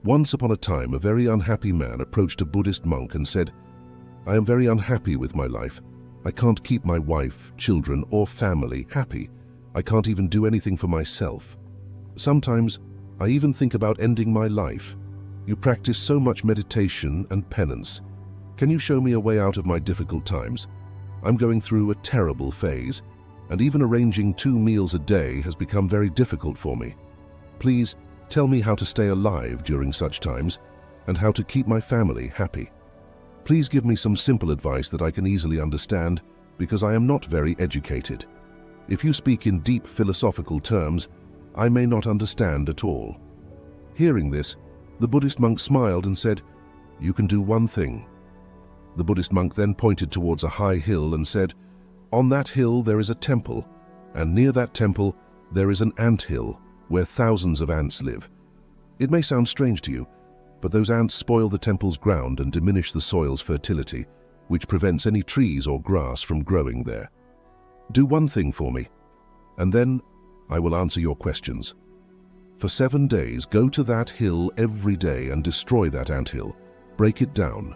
Once upon a time, a very unhappy man approached a Buddhist monk and said, "I am very unhappy with my life. I can't keep my wife, children, or family happy. I can't even do anything for myself. Sometimes I even think about ending my life. You practice so much meditation and penance. Can you show me a way out of my difficult times? I'm going through a terrible phase, and even arranging 2 meals a day has become very difficult for me. Please tell me how to stay alive during such times and how to keep my family happy. Please give me some simple advice that I can easily understand, because I am not very educated. If you speak in deep philosophical terms, I may not understand at all." Hearing this, the Buddhist monk smiled and said, "You can do one thing." The Buddhist monk then pointed towards a high hill and said, "On that hill there is a temple, and near that temple there is an ant hill where thousands of ants live. It may sound strange to you, but those ants spoil the temple's ground and diminish the soil's fertility, which prevents any trees or grass from growing there. Do one thing for me, and then I will answer your questions. For 7 days, go to that hill every day and destroy that anthill. Break it down.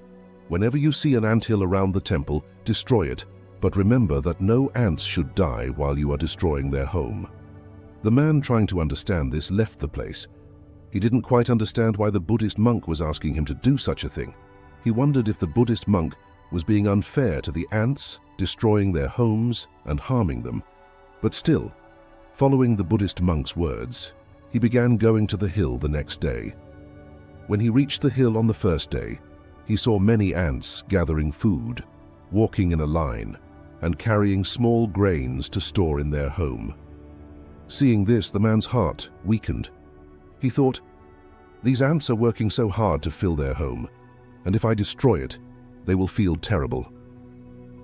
Whenever you see an anthill around the temple, destroy it, but remember that no ants should die while you are destroying their home." The man, trying to understand this, left the place. He didn't quite understand why the Buddhist monk was asking him to do such a thing. He wondered if the Buddhist monk was being unfair to the ants, destroying their homes and harming them. But still, following the Buddhist monk's words, he began going to the hill the next day. When he reached the hill on the first day, he saw many ants gathering food, walking in a line, and carrying small grains to store in their home. Seeing this, the man's heart weakened. He thought, "These ants are working so hard to fill their home, and if I destroy it, they will feel terrible."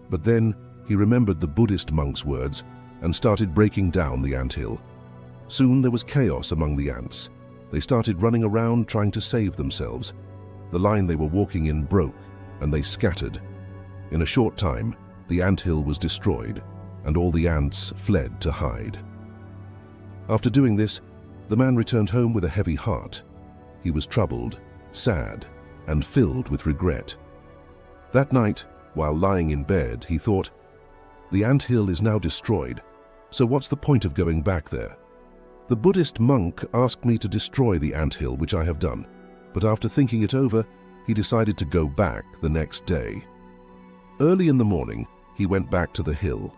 But then he remembered the Buddhist monk's words and started breaking down the anthill. Soon there was chaos among the ants. They started running around trying to save themselves. The line they were walking in broke, and they scattered. In a short time, the anthill was destroyed, and all the ants fled to hide. After doing this, the man returned home with a heavy heart. He was troubled, sad, and filled with regret. That night, while lying in bed, he thought, "The anthill is now destroyed, so what's the point of going back there? The Buddhist monk asked me to destroy the anthill, which I have done, but after thinking it over, he decided to go back the next day." Early in the morning, he went back to the hill.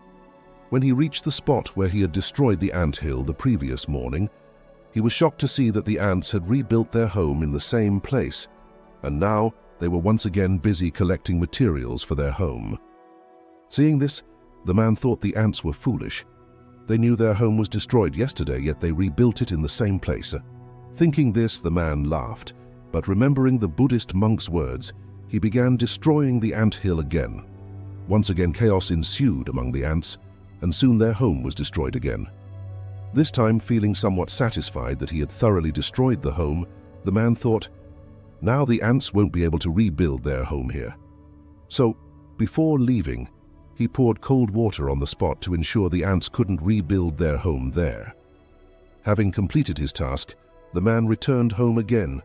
When he reached the spot where he had destroyed the anthill the previous morning, he was shocked to see that the ants had rebuilt their home in the same place, and now they were once again busy collecting materials for their home. Seeing this, the man thought the ants were foolish. They knew their home was destroyed yesterday, yet they rebuilt it in the same place. Thinking this, the man laughed, but remembering the Buddhist monk's words, he began destroying the anthill again. Once again, chaos ensued among the ants, and soon their home was destroyed again. This time, feeling somewhat satisfied that he had thoroughly destroyed the home, the man thought, "Now the ants won't be able to rebuild their home here." So, before leaving, he poured cold water on the spot to ensure the ants couldn't rebuild their home there. Having completed his task, the man returned home again,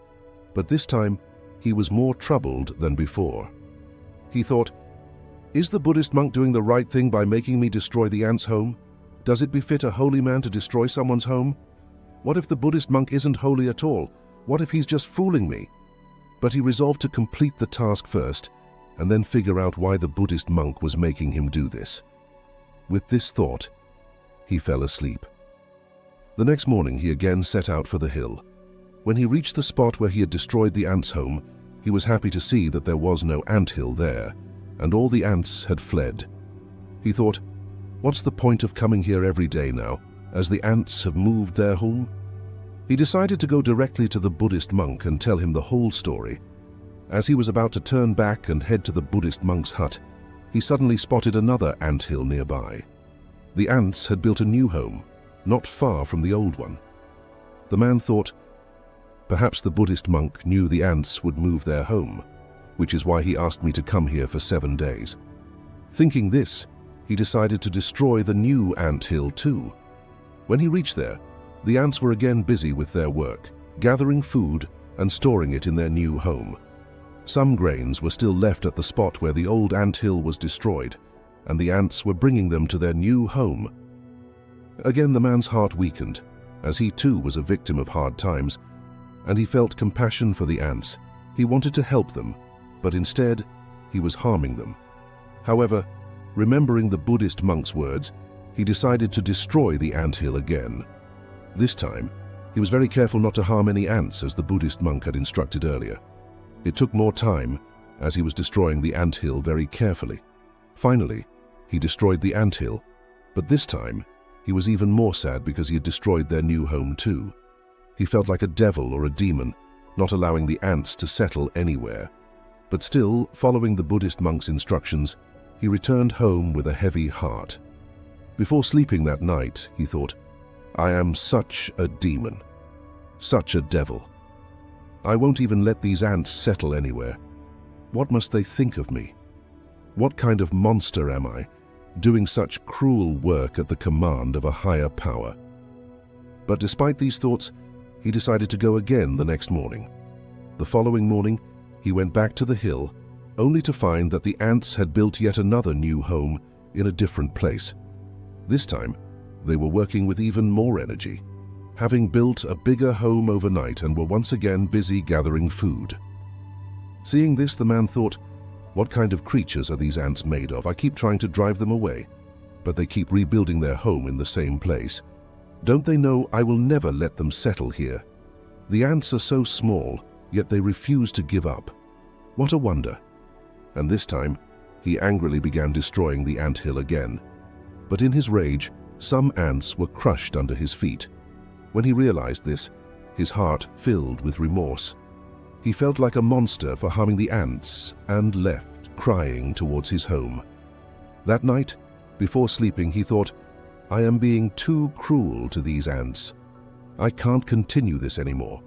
but this time he was more troubled than before. He thought, "Is the Buddhist monk doing the right thing by making me destroy the ants' home? Does it befit a holy man to destroy someone's home? What if the Buddhist monk isn't holy at all? What if he's just fooling me?" But he resolved to complete the task first, and then figure out why the Buddhist monk was making him do this. With this thought, he fell asleep. The next morning he again set out for the hill. When he reached the spot where he had destroyed the ants' home, he was happy to see that there was no anthill there, and all the ants had fled. He thought, "What's the point of coming here every day now, as the ants have moved their home?" He decided to go directly to the Buddhist monk and tell him the whole story. As he was about to turn back and head to the Buddhist monk's hut, he suddenly spotted another anthill nearby. The ants had built a new home, not far from the old one. The man thought, perhaps the Buddhist monk knew the ants would move their home, which is why he asked me to come here for 7 days. Thinking this, he decided to destroy the new anthill too. When he reached there, the ants were again busy with their work, gathering food and storing it in their new home. Some grains were still left at the spot where the old anthill was destroyed, and the ants were bringing them to their new home. Again, the man's heart weakened, as he too was a victim of hard times, and he felt compassion for the ants. He wanted to help them, but instead, he was harming them. However, remembering the Buddhist monk's words, he decided to destroy the anthill again. This time, he was very careful not to harm any ants, as the Buddhist monk had instructed earlier. It took more time, as he was destroying the anthill very carefully. Finally, he destroyed the anthill, but this time, he was even more sad because he had destroyed their new home too. He felt like a devil or a demon, not allowing the ants to settle anywhere. But still, following the Buddhist monk's instructions, he returned home with a heavy heart. Before sleeping that night, he thought, "I am such a demon, such a devil. I won't even let these ants settle anywhere. What must they think of me? What kind of monster am I, doing such cruel work at the command of a higher power?" But despite these thoughts, he decided to go again the next morning. The following morning, he went back to the hill, only to find that the ants had built yet another new home in a different place. This time, they were working with even more energy, having built a bigger home overnight and were once again busy gathering food. Seeing this, the man thought, "What kind of creatures are these ants made of? I keep trying to drive them away, but they keep rebuilding their home in the same place. Don't they know I will never let them settle here? The ants are so small, yet they refuse to give up. What a wonder!" And this time, he angrily began destroying the anthill again. But in his rage, some ants were crushed under his feet. When he realized this, his heart filled with remorse. He felt like a monster for harming the ants and left, crying towards his home. That night, before sleeping, he thought, "I am being too cruel to these ants. I can't continue this anymore."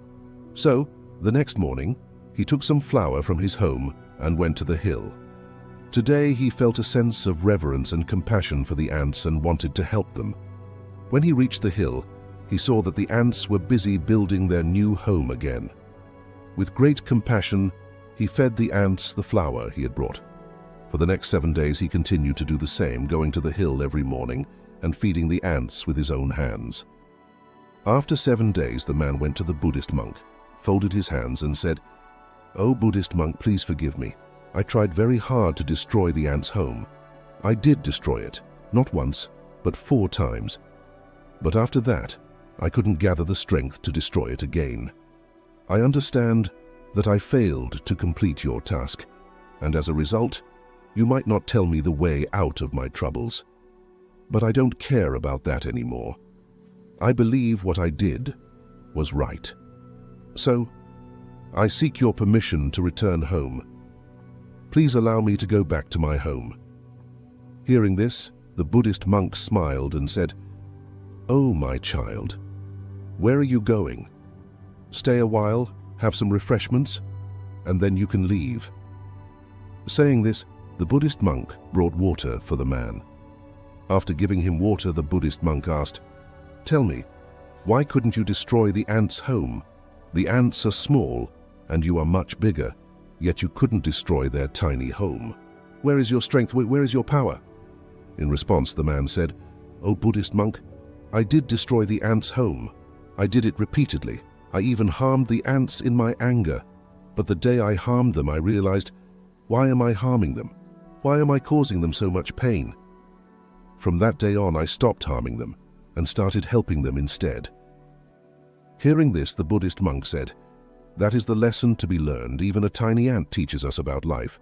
So, the next morning, he took some flour from his home and went to the hill. Today, he felt a sense of reverence and compassion for the ants and wanted to help them. When he reached the hill, he saw that the ants were busy building their new home again. With great compassion, he fed the ants the flour he had brought. For the next 7 days, he continued to do the same, going to the hill every morning and feeding the ants with his own hands. After 7 days, the man went to the Buddhist monk, folded his hands and said, "Oh, Buddhist monk, please forgive me. I tried very hard to destroy the ants' home. I did destroy it, not once, but 4 times. But after that, I couldn't gather the strength to destroy it again. I understand that I failed to complete your task, and as a result, you might not tell me the way out of my troubles. But I don't care about that anymore. I believe what I did was right. So, I seek your permission to return home. Please allow me to go back to my home." Hearing this, the Buddhist monk smiled and said, "Oh, my child, where are you going? Stay a while, have some refreshments, and then you can leave." Saying this, the Buddhist monk brought water for the man. After giving him water, the Buddhist monk asked, "Tell me, why couldn't you destroy the ants' home? The ants are small, and you are much bigger, yet you couldn't destroy their tiny home. Where is your strength? Where is your power?" In response, the man said, "Oh, Buddhist monk, I did destroy the ants' home. I did it repeatedly. I even harmed the ants in my anger. But the day I harmed them, I realized, why am I harming them? Why am I causing them so much pain? From that day on, I stopped harming them and started helping them instead." Hearing this, the Buddhist monk said, "That is the lesson to be learned. Even a tiny ant teaches us about life.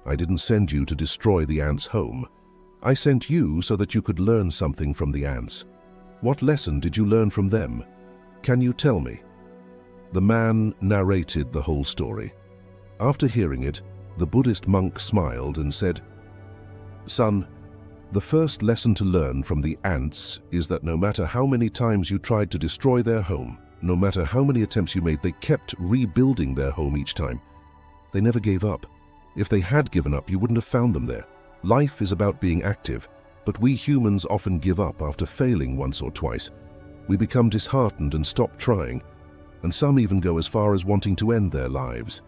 I didn't send you to destroy the ants' home. I sent you so that you could learn something from the ants. What lesson did you learn from them? Can you tell me?" The man narrated the whole story. After hearing it, the Buddhist monk smiled and said, "Son, the first lesson to learn from the ants is that no matter how many times you tried to destroy their home, no matter how many attempts you made, they kept rebuilding their home each time. They never gave up. If they had given up, you wouldn't have found them there. Life is about being active, but we humans often give up after failing once or twice. We become disheartened and stop trying. and some even go as far as wanting to end their lives.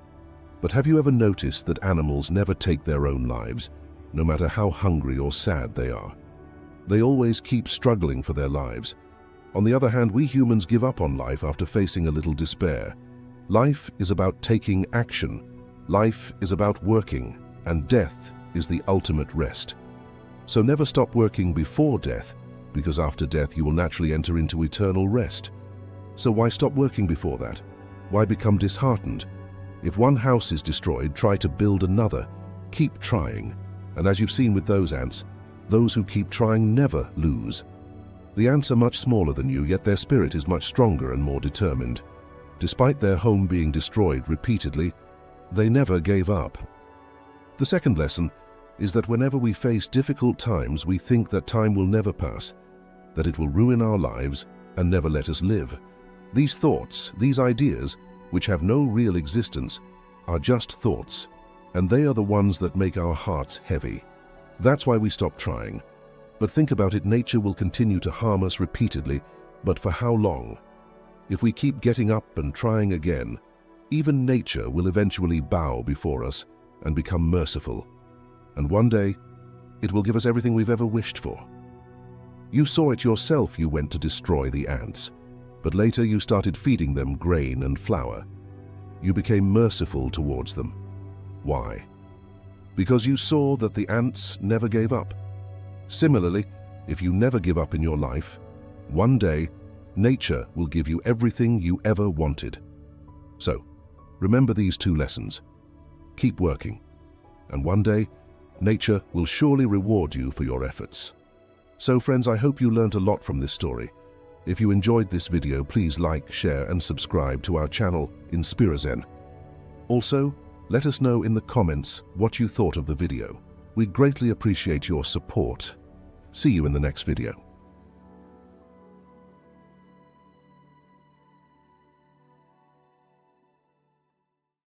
But have you ever noticed that animals never take their own lives, no matter how hungry or sad they are? They always keep struggling for their lives. On the other hand, we humans give up on life after facing a little despair. Life is about taking action. Life is about working, and death is the ultimate rest. So never stop working before death, because after death you will naturally enter into eternal rest. So why stop working before that? Why become disheartened? If one house is destroyed, try to build another. Keep trying. And as you've seen with those ants, those who keep trying never lose. The ants are much smaller than you, yet their spirit is much stronger and more determined. Despite their home being destroyed repeatedly, they never gave up. The second lesson is that whenever we face difficult times, we think that time will never pass, that it will ruin our lives and never let us live. These thoughts, these ideas, which have no real existence, are just thoughts, and they are the ones that make our hearts heavy. That's why we stop trying. But think about it, nature will continue to harm us repeatedly, but for how long? If we keep getting up and trying again, even nature will eventually bow before us and become merciful. And one day, it will give us everything we've ever wished for. You saw it yourself. You went to destroy the ants, but later you started feeding them grain and flour. You became merciful towards them. Why? Because you saw that the ants never gave up. Similarly, if you never give up in your life, one day, nature will give you everything you ever wanted. So, remember these two lessons. Keep working, and one day, nature will surely reward you for your efforts. So friends, I hope you learned a lot from this story. If you enjoyed this video, please like, share and subscribe to our channel, inpsire. Also, let us know in the comments what you thought of the video. We greatly appreciate your support. See you in the next video.